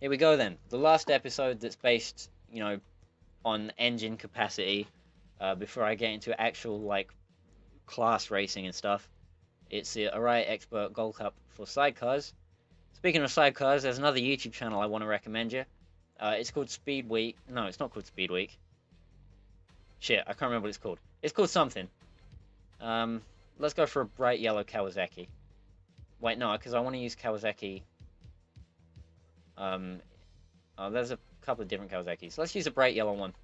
here we go then. The last episode that's based, on engine capacity. Before I get into actual like class racing and stuff, it's the Arai Expert Gold Cup for sidecars. Speaking of sidecars, there's another YouTube channel I want to recommend you. It's called Speed Week. No, it's not called Speed Week. Shit, I can't remember what it's called. It's called something. Um, let's go for a bright yellow Kawasaki. Wait, no, because I want to use Kawasaki. Um, there's a couple of different Kawasaki's. Let's use a bright yellow one.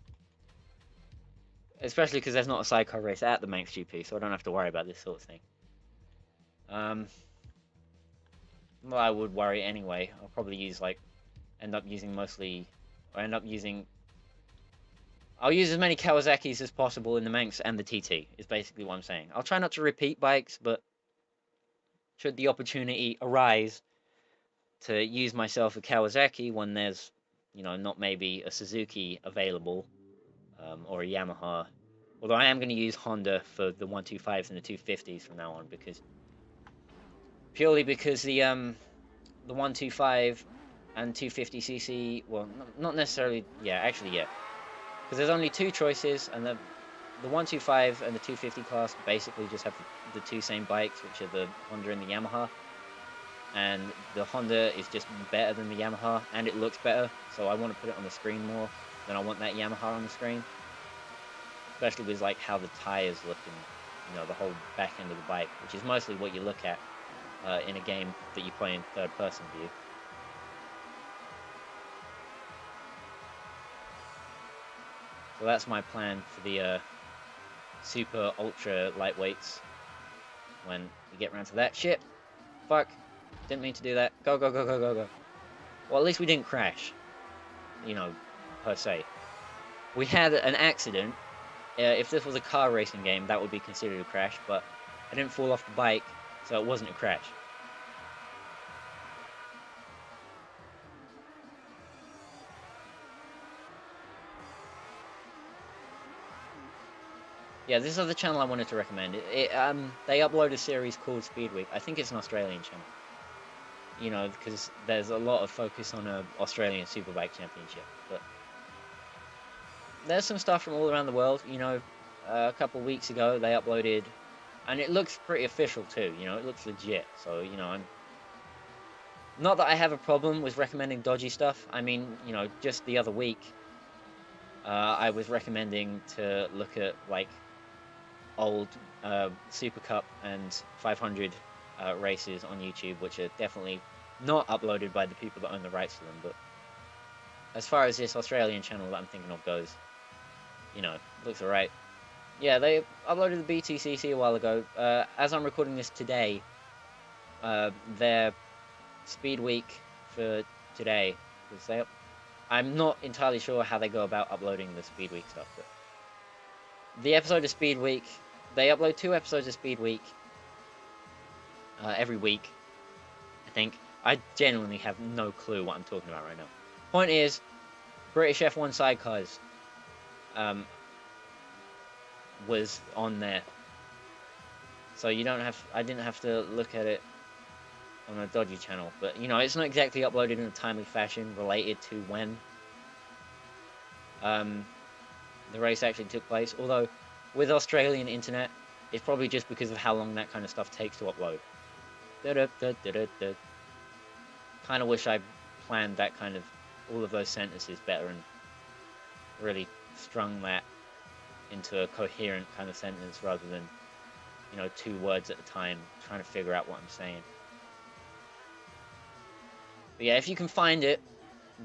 Especially because there's not a sidecar race at the Manx GP, so I don't have to worry about this sort of thing. Well, I would worry anyway. I'll probably use end up using I'll use as many Kawasaki's as possible in the Manx and the TT, is basically what I'm saying. I'll try not to repeat bikes, but should the opportunity arise to use myself a Kawasaki when there's, not maybe a Suzuki available, or a Yamaha. Although I am going to use Honda for the 125s and the 250s from now on, purely because the 125 and 250cc, well, not necessarily, yeah, actually, yeah, because there's only two choices, and the 125 and the 250 class basically just have the two same bikes, which are the Honda and the Yamaha. And the Honda is just better than the Yamaha, and it looks better, so I want to put it on the screen more than I want that Yamaha on the screen. Especially with how the tires look and the whole back end of the bike, which is mostly what you look at in a game that you play in third-person view. So that's my plan for the super ultra lightweights when we get around to that. Shit, fuck, didn't mean to do that. Go, go, go, go, go, go. Well, at least we didn't crash, per se. We had an accident. If this was a car racing game, that would be considered a crash, but I didn't fall off the bike, so it wasn't a crash. Yeah, this other channel I wanted to recommend. They upload a series called Speed Week. I think it's an Australian channel. Because there's a lot of focus on a Australian Superbike Championship, but there's some stuff from all around the world. A couple weeks ago they uploaded, and it looks pretty official too. It looks legit. So I'm not that I have a problem with recommending dodgy stuff. I mean, just the other week, I was recommending to look at old Super Cup and 500 races on YouTube, which are definitely not uploaded by the people that own the rights to them. But as far as this Australian channel that I'm thinking of goes, looks alright. Yeah, they uploaded the BTCC a while ago. As I'm recording this today, their Speed Week for today, I'm not entirely sure how they go about uploading the Speed Week stuff, but the episode of Speed Week, they upload 2 episodes of Speed Week every week, I think. I genuinely have no clue what I'm talking about right now. Point is, British F1 sidecars was on there, so I didn't have to look at it on a dodgy channel. But it's not exactly uploaded in a timely fashion related to when the race actually took place. Although with Australian internet, it's probably just because of how long that kind of stuff takes to upload. Kind of wish I planned that kind of all of those sentences better and really strung that into a coherent kind of sentence rather than 2 words at a time trying to figure out what I'm saying. But yeah, if you can find it,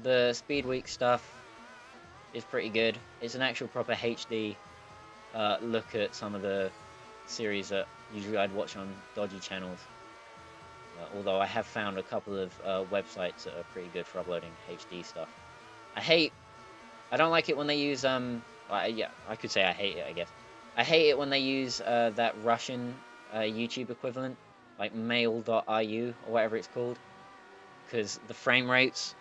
the Speed Week stuff is pretty good. It's an actual proper HD look at some of the series that usually I'd watch on dodgy channels. Although I have found a couple of websites that are pretty good for uploading HD stuff. I don't like it when they use yeah, I could say I hate it, I guess. I hate it when they use that Russian YouTube equivalent, like mail.ru or whatever it's called, because the frame rates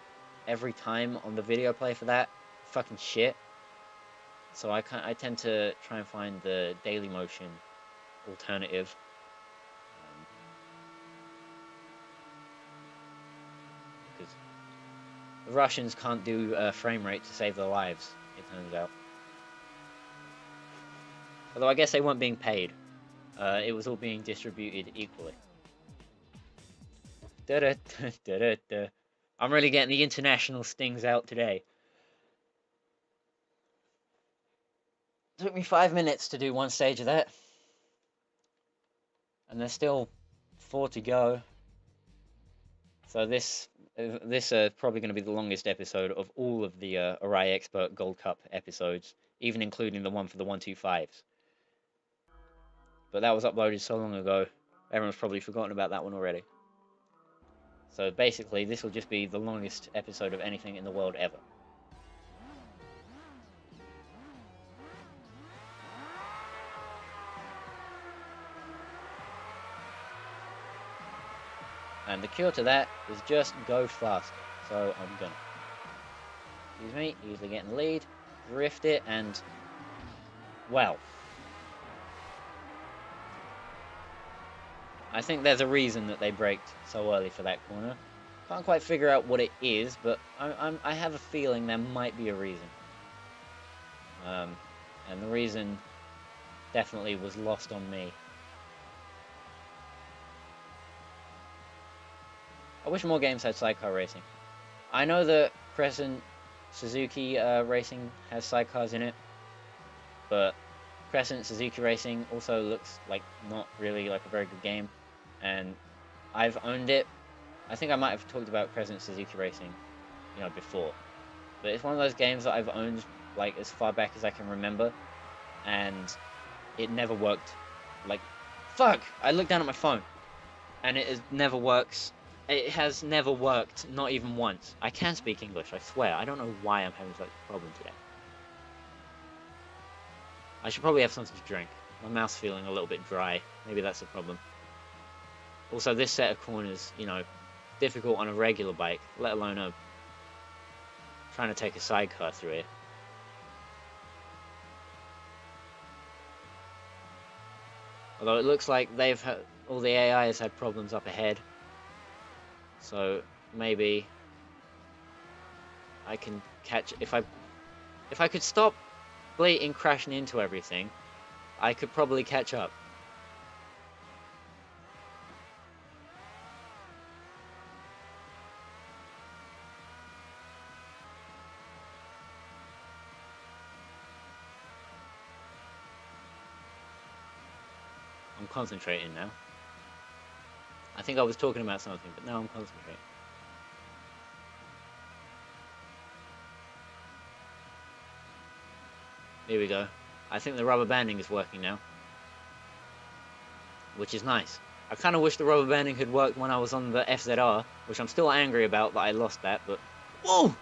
every time on the video play for that fucking shit. So I tend to try and find the Dailymotion alternative. Because The Russians can't do frame rate to save their lives, it turns out. Although I guess they weren't being paid. It was all being distributed equally. Da -da -da -da -da -da. I'm really getting the international stings out today. Took me 5 minutes to do one stage of that. And there's still 4 to go. So this probably going to be the longest episode of all of the Arai Expert Gold Cup episodes, even including the one for the 125s. But that was uploaded so long ago, everyone's probably forgotten about that one already. So basically, this will just be the longest episode of anything in the world ever. And the cure to that is just go faster. So I'm gonna, excuse me, easily get in the lead, drift it, and, well, I think there's a reason that they braked so early for that corner. Can't quite figure out what it is, but I have a feeling there might be a reason. And the reason definitely was lost on me. I wish more games had sidecar racing. I know that Crescent Suzuki Racing has sidecars in it, but Crescent Suzuki Racing also looks like not really like a very good game, and I've owned it. I think I might have talked about Crescent Suzuki Racing, you know, before, but it's one of those games that I've owned like as far back as I can remember, and it never worked. Like, fuck! I looked down at my phone, and it never works. It has never worked, not even once. I can speak English, I swear. I don't know why I'm having such a problem today. I should probably have something to drink. My mouth's feeling a little bit dry. Maybe that's the problem. Also, this set of corners, you know, difficult on a regular bike, let alone trying to take a sidecar through it. Although it looks like all the AI has had problems up ahead. So maybe I can catch, if I could stop blatant crashing into everything, I could probably catch up. I'm concentrating now. I think I was talking about something, but now I'm concentrating. Here we go. I think the rubber banding is working now, which is nice. I kind of wish the rubber banding had worked when I was on the FZR, which I'm still angry about that I lost that, but... Whoa!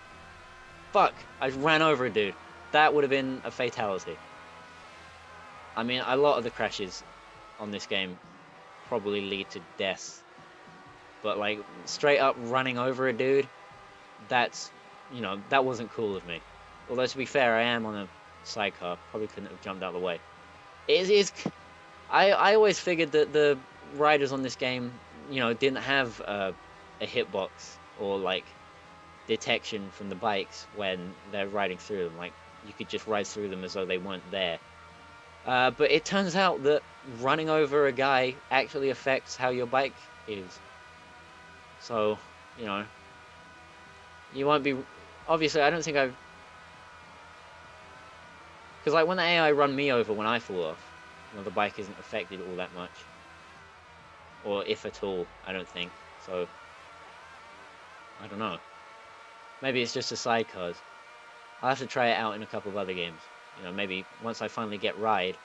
Fuck! I ran over a dude. That would have been a fatality. I mean, a lot of the crashes on this game probably lead to death. But, like, straight up running over a dude, that's, you know, that wasn't cool of me. Although, to be fair, I am on a sidecar. Probably couldn't have jumped out of the way. I always figured that the riders on this game, you know, didn't have a hitbox or, like, detection from the bikes when they're riding through them. Like, you could just ride through them as though they weren't there. But it turns out that running over a guy actually affects how your bike is. So, you know, you won't be... Obviously, I don't think I've... Because, like, when the AI run me over when I fall off, you know, the bike isn't affected all that much. Or if at all, I don't think. So, I don't know. Maybe it's just the sidecars. I'll have to try it out in a couple of other games. You know, maybe once I finally get Ride,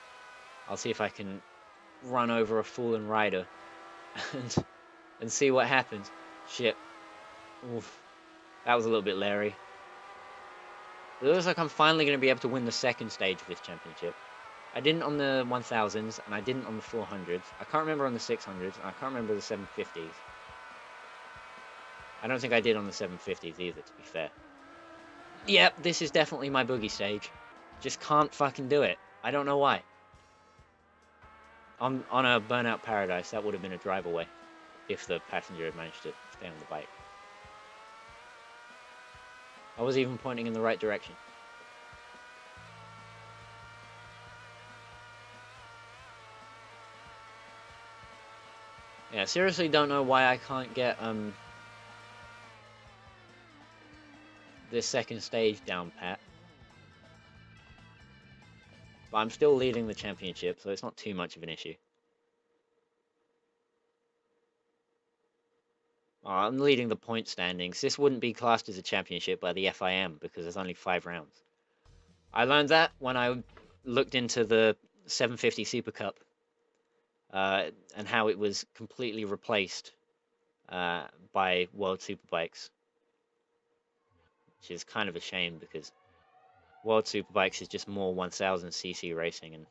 I'll see if I can run over a fallen rider and see what happens. Shit. Oof. That was a little bit leery. It looks like I'm finally going to be able to win the second stage of this championship. I didn't on the 1000s, and I didn't on the 400s. I can't remember on the 600s, and I can't remember the 750s. I don't think I did on the 750s either, to be fair. Yep, this is definitely my boogie stage. Just can't fucking do it. I don't know why. On a Burnout Paradise, that would have been a drive away. If the passenger had managed to stay on the bike. I was even pointing in the right direction. Yeah, seriously don't know why I can't get this second stage down pat. But I'm still leading the championship, so it's not too much of an issue. I'm leading the point standings. This wouldn't be classed as a championship by the FIM because there's only 5 rounds. I learned that when I looked into the 750 Super Cup and how it was completely replaced by World Superbikes, which is kind of a shame because World Superbikes is just more 1000cc racing, and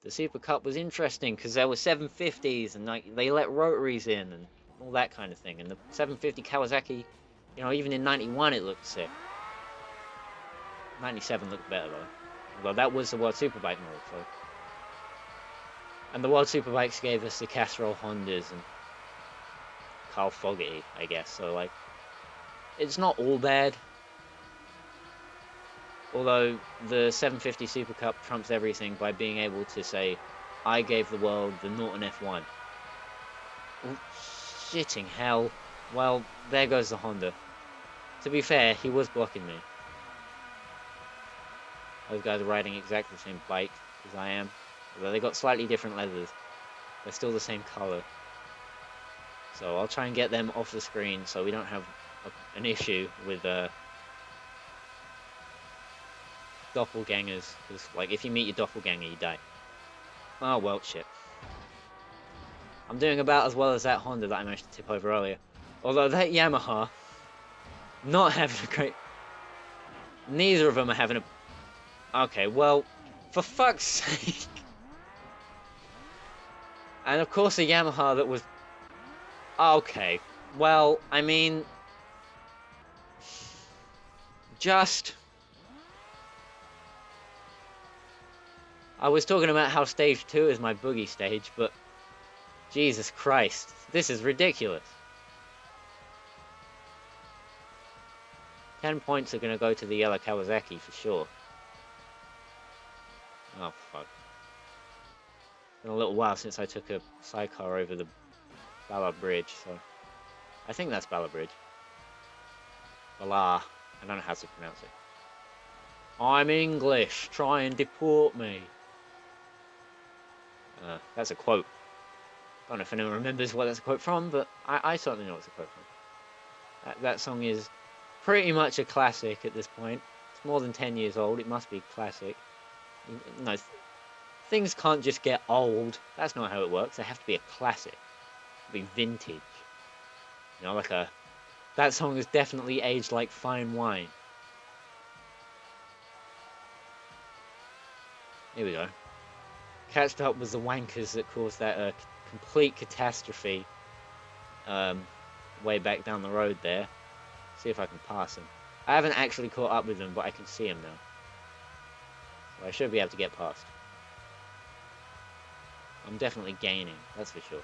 the Super Cup was interesting because there were 750s and like they let rotaries in and all that kind of thing. And the 750 Kawasaki, you know, even in 91 it looked sick. 97 looked better though. Although that was the World Superbike mode, so. And the World Superbikes gave us the Castrol Hondas and Carl Fogarty, I guess. So like, it's not all bad. Although the 750 Super Cup trumps everything by being able to say, I gave the world the Norton F1. Oh, shitting hell. Well, there goes the Honda. To be fair, he was blocking me. Those guys are riding exactly the same bike as I am. Although they got slightly different leathers. They're still the same color. So I'll try and get them off the screen so we don't have an issue with doppelgangers, because like if you meet your doppelganger you die. Oh well, shit. I'm doing about as well as that Honda that I managed to tip over earlier. Although that Yamaha, not having a great... Neither of them are having a... Okay, well, for fuck's sake. And of course a Yamaha that was... Okay, well, I mean... Just... I was talking about how stage 2 is my boogie stage, but Jesus Christ, this is ridiculous. 10 points are going to go to the yellow Kawasaki for sure. Oh fuck. It's been a little while since I took a sidecar over the Bala Bridge, so I think that's Bala Bridge. Bala, I don't know how to pronounce it. I'm English, try and deport me. That's a quote. Don't know if anyone remembers what that's a quote from, but I certainly know it's a quote from. That song is pretty much a classic at this point. It's more than 10 years old, it must be classic. You know, things can't just get old. That's not how it works. They have to be a classic. Be vintage. You know, like that song is definitely aged like fine wine. Here we go. Catched up with the wankers that caused that complete catastrophe way back down the road there. See if I can pass them. I haven't actually caught up with them, but I can see them now. So I should be able to get past. I'm definitely gaining, that's for sure.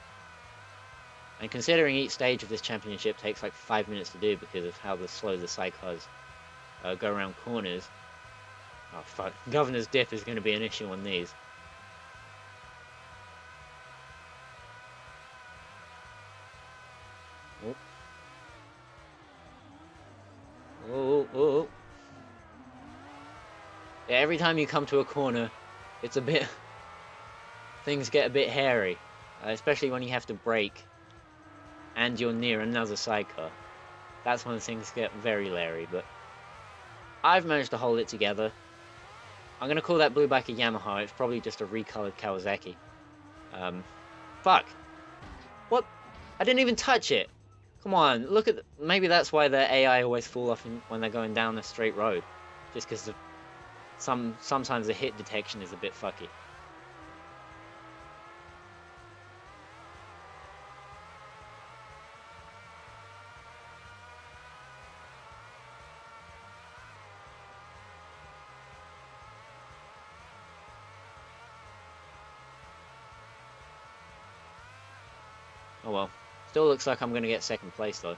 And considering each stage of this championship takes like 5 minutes to do because of how slow the sidecars go around corners. Oh fuck, Governor's Dip is going to be an issue on these. Oh. Yeah, every time you come to a corner, it's a bit... things get a bit hairy. Especially when you have to brake and you're near another sidecar. That's when things get very leery, but I've managed to hold it together. I'm going to call that blue bike a Yamaha. It's probably just a recolored Kawasaki. Fuck. What? I didn't even touch it. Come on, look at... Maybe that's why the AI always fall off when they're going down a straight road. Just because sometimes the hit detection is a bit fucky. Oh well. Still looks like I'm going to get second place though.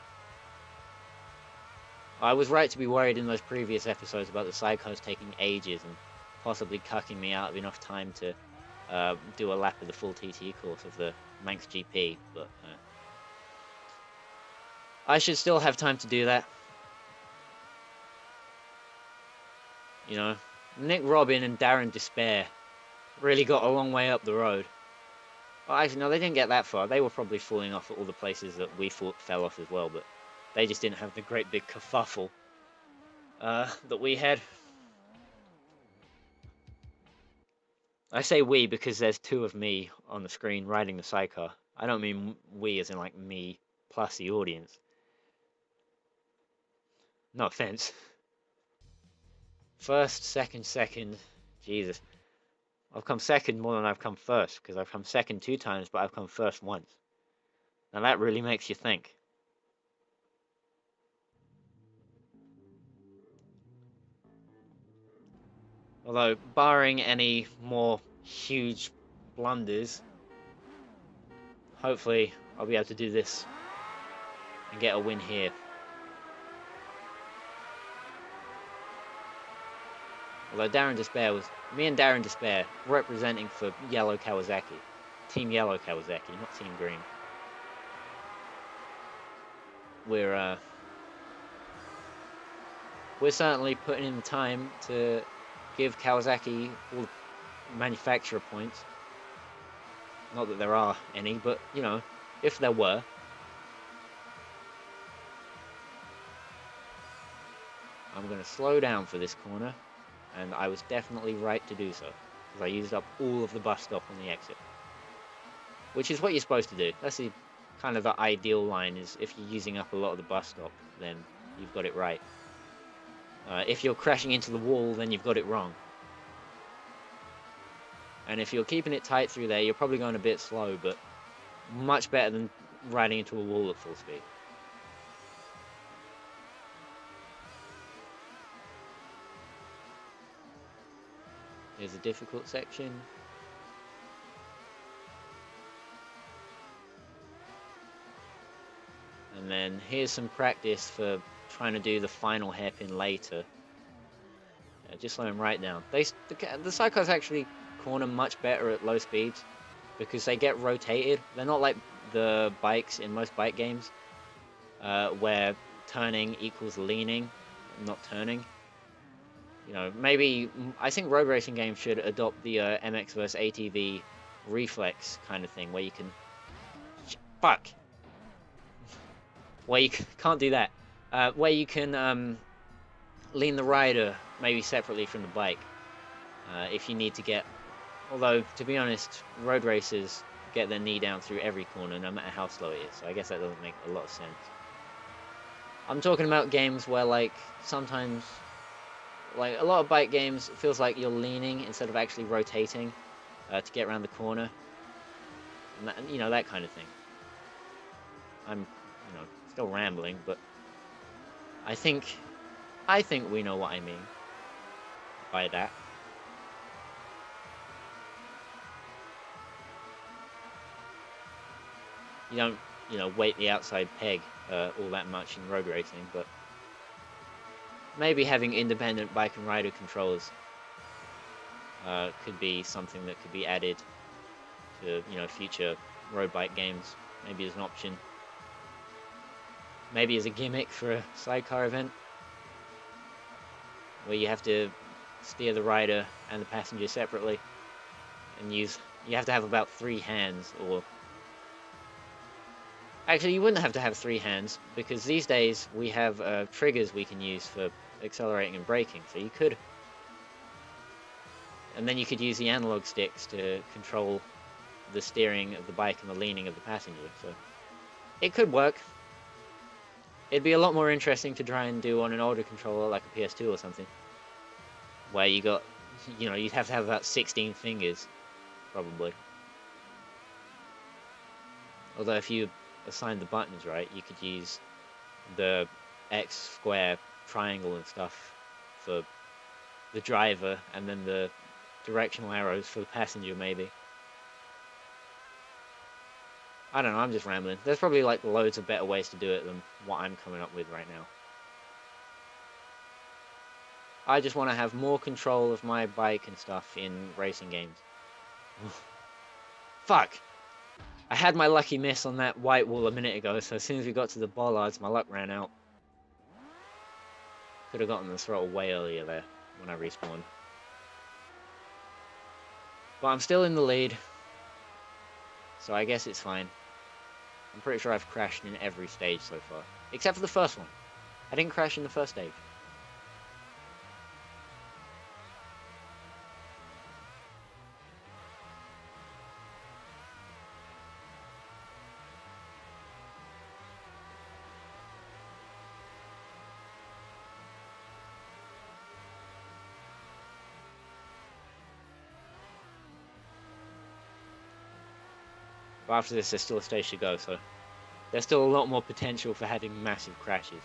I was right to be worried in those previous episodes about the sidecars taking ages and possibly cucking me out of enough time to do a lap of the full TT course of the Manx GP, but I should still have time to do that. You know, Nick Robin and Darren Despair really got a long way up the road. Well, actually, no, they didn't get that far. They were probably falling off at all the places that we fell off as well, but they just didn't have the great big kerfuffle that we had. I say we because there's two of me on the screen riding the sidecar. I don't mean we as in like me plus the audience. No offense. First, second. Jesus. I've come second more than I've come first, because I've come second 2 times, but I've come first once. Now that really makes you think. Although, barring any more huge blunders, hopefully I'll be able to do this and get a win here. Although Darren Despair was... Me and Darren Despair representing for Yellow Kawasaki. Team Yellow Kawasaki, not Team Green. We're certainly putting in the time to give Kawasaki all the manufacturer points. Not that there are any, but, you know, if there were. I'm going to slow down for this corner, and I was definitely right to do so, because I used up all of the bus stop on the exit. Which is what you're supposed to do. That's the kind of the ideal line, is if you're using up a lot of the bus stop, then you've got it right. If you're crashing into the wall, then you've got it wrong. And if you're keeping it tight through there, you're probably going a bit slow, but much better than riding into a wall at full speed. Here's a difficult section. And then here's some practice for trying to do the final hairpin later. Just slow them right down. The sidecars actually corner much better at low speeds because they get rotated. They're not like the bikes in most bike games where turning equals leaning, not turning. You know, maybe I think road racing games should adopt the MX vs ATV reflex kind of thing where you can where you can't do that. Where you can lean the rider maybe separately from the bike if you need to get. Although, to be honest, road racers get their knee down through every corner, no matter how slow it is. So I guess that doesn't make a lot of sense. I'm talking about games where, like, sometimes, like, a lot of bike games, it feels like you're leaning instead of actually rotating to get around the corner. And that, you know, that kind of thing. I'm, you know, still rambling, but I think we know what I mean by that. You don't, you know, weight the outside peg all that much in road racing, but maybe having independent bike and rider controls could be something that could be added to, you know, future road bike games. Maybe as an option. Maybe as a gimmick for a sidecar event where you have to steer the rider and the passenger separately and you have to have about 3 hands, or actually you wouldn't have to have 3 hands because these days we have triggers we can use for accelerating and braking, so you could, and then you could use the analog sticks to control the steering of the bike and the leaning of the passenger, so it could work. It'd be a lot more interesting to try and do on an older controller like a PS2 or something, where you got, you know, you'd have to have about 16 fingers, probably. Although if you assign the buttons right, you could use the X, square, triangle and stuff for the driver, and then the directional arrows for the passenger, maybe. I don't know, I'm just rambling. There's probably like loads of better ways to do it than what I'm coming up with right now. I just want to have more control of my bike and stuff in racing games. Fuck! I had my lucky miss on that white wall a minute ago, so as soon as we got to the bollards, my luck ran out. Could have gotten the throttle way earlier there when I respawned. But I'm still in the lead, so I guess it's fine. I'm pretty sure I've crashed in every stage so far, except for the first one. I didn't crash in the first stage. But after this, there's still a stage to go, so there's still a lot more potential for having massive crashes.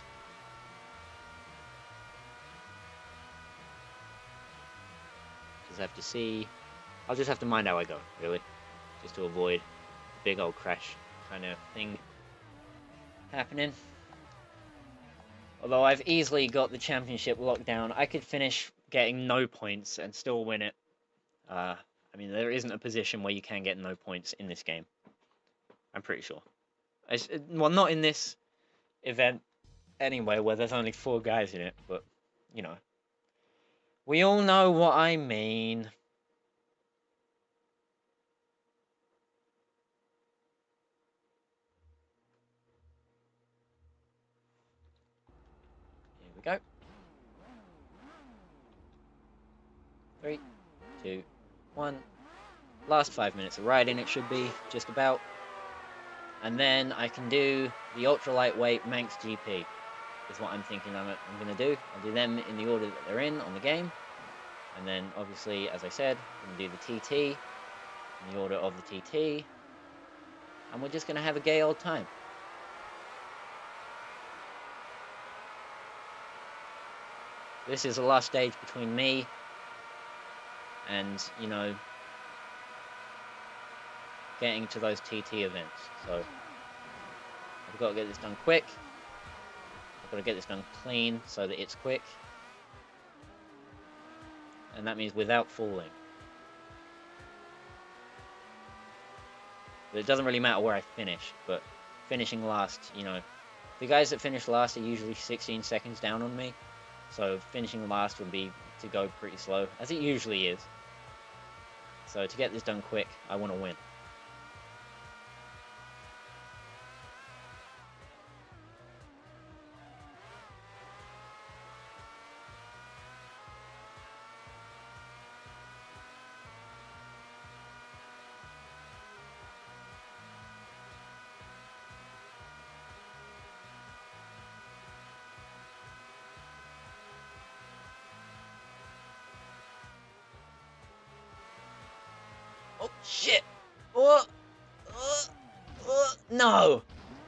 Just have to see. I'll just have to mind how I go, really, just to avoid a big old crash kind of thing happening. Although I've easily got the championship locked down, I could finish getting no points and still win it. I mean, there isn't a position where you can get no points in this game. I'm pretty sure. Well, not in this event anyway, where there's only 4 guys in it, but, you know. We all know what I mean. Here we go. 3, 2, 1. Last 5 minutes of riding it should be, just about. And then I can do the ultra lightweight Manx GP, is what I'm thinking I'm going to do. I'll do them in the order that they're in on the game. And then, obviously, as I said, I'm going to do the TT in the order of the TT. And we're just going to have a gay old time. This is the last stage between me and, you know, getting to those TT events. So I've got to get this done quick. I've got to get this done clean so that it's quick. And that means without falling. But it doesn't really matter where I finish, but finishing last, you know, the guys that finish last are usually 16 seconds down on me. So finishing last would be to go pretty slow, as it usually is. So to get this done quick, I want to win. Oh, shit! No!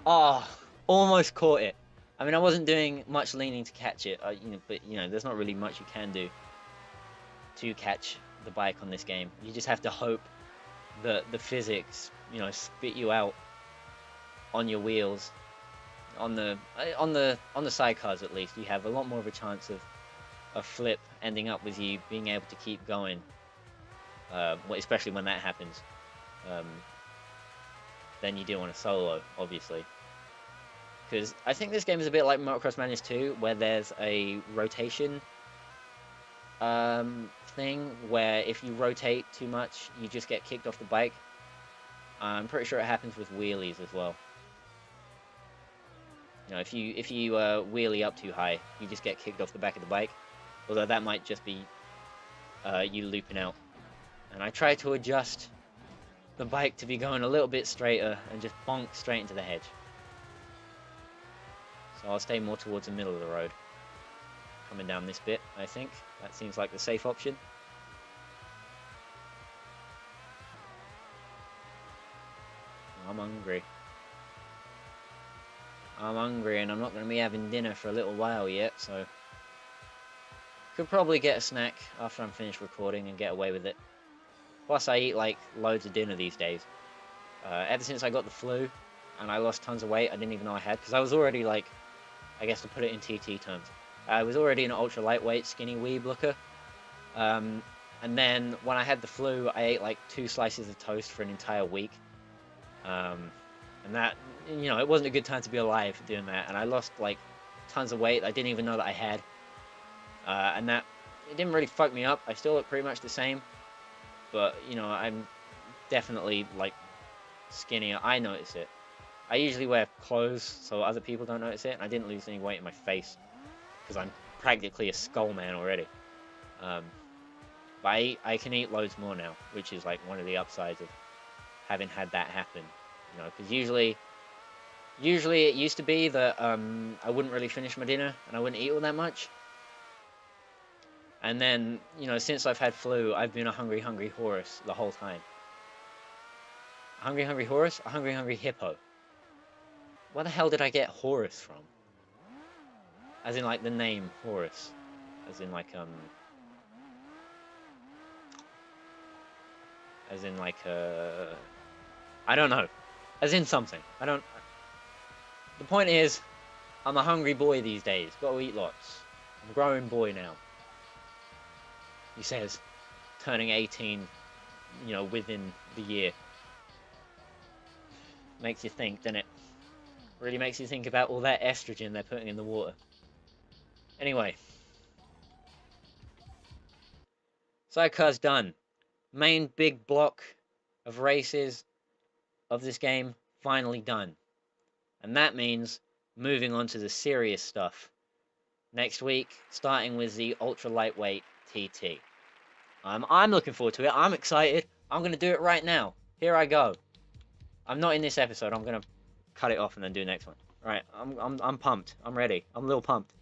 Oh, almost caught it. I mean, I wasn't doing much leaning to catch it, you know, but, you know, there's not really much you can do to catch the bike on this game. You just have to hope that the physics, you know, spit you out on your wheels. On the sidecars, at least, you have a lot more of a chance of a flip ending up with you being able to keep going. Especially when that happens, than you do on a solo, obviously. Because I think this game is a bit like Motocross Madness 2, where there's a rotation thing, where if you rotate too much, you just get kicked off the bike. I'm pretty sure it happens with wheelies as well. You know, if you wheelie up too high, you just get kicked off the back of the bike. Although that might just be you looping out. And I try to adjust the bike to be going a little bit straighter and just bonk straight into the hedge. So I'll stay more towards the middle of the road. Coming down this bit, I think. That seems like the safe option. I'm hungry. I'm hungry and I'm not going to be having dinner for a little while yet, so... Could probably get a snack after I'm finished recording and get away with it. Plus, I eat, like, loads of dinner these days. Ever since I got the flu, and I lost tons of weight I didn't even know I had, because I was already, like, I guess to put it in TT terms, I was already an ultra lightweight, skinny weeb looker. And then when I had the flu, I ate like 2 slices of toast for an entire week. And that, you know, it wasn't a good time to be alive doing that. And I lost like tons of weight I didn't even know that I had. And that, it didn't really fuck me up. I still look pretty much the same. But, you know, I'm definitely like skinnier. I notice it. I usually wear clothes so other people don't notice it. And I didn't lose any weight in my face because I'm practically a skull man already. But I can eat loads more now, which is like one of the upsides of having had that happen. You know, because usually it used to be that I wouldn't really finish my dinner and I wouldn't eat all that much. And then, you know, since I've had flu, I've been a hungry, hungry horse the whole time. A hungry, hungry horse? A hungry, hungry hippo. Where the hell did I get Horus from? As in, like, the name Horus. As in, like, As in, like, I don't know. As in something. I don't... The point is, I'm a hungry boy these days. Gotta eat lots. I'm a growing boy now. He says, turning 18, you know, within the year. Makes you think, doesn't it? Really makes you think about all that estrogen they're putting in the water. Anyway. Sidecar's done. Main big block of races of this game finally done. And that means moving on to the serious stuff. Next week, starting with the ultra lightweight TT. I'm looking forward to it. I'm excited. I'm going to do it right now. Here I go. I'm not in this episode. I'm going to cut it off and then do the next one. All right, I'm pumped. I'm ready. I'm a little pumped.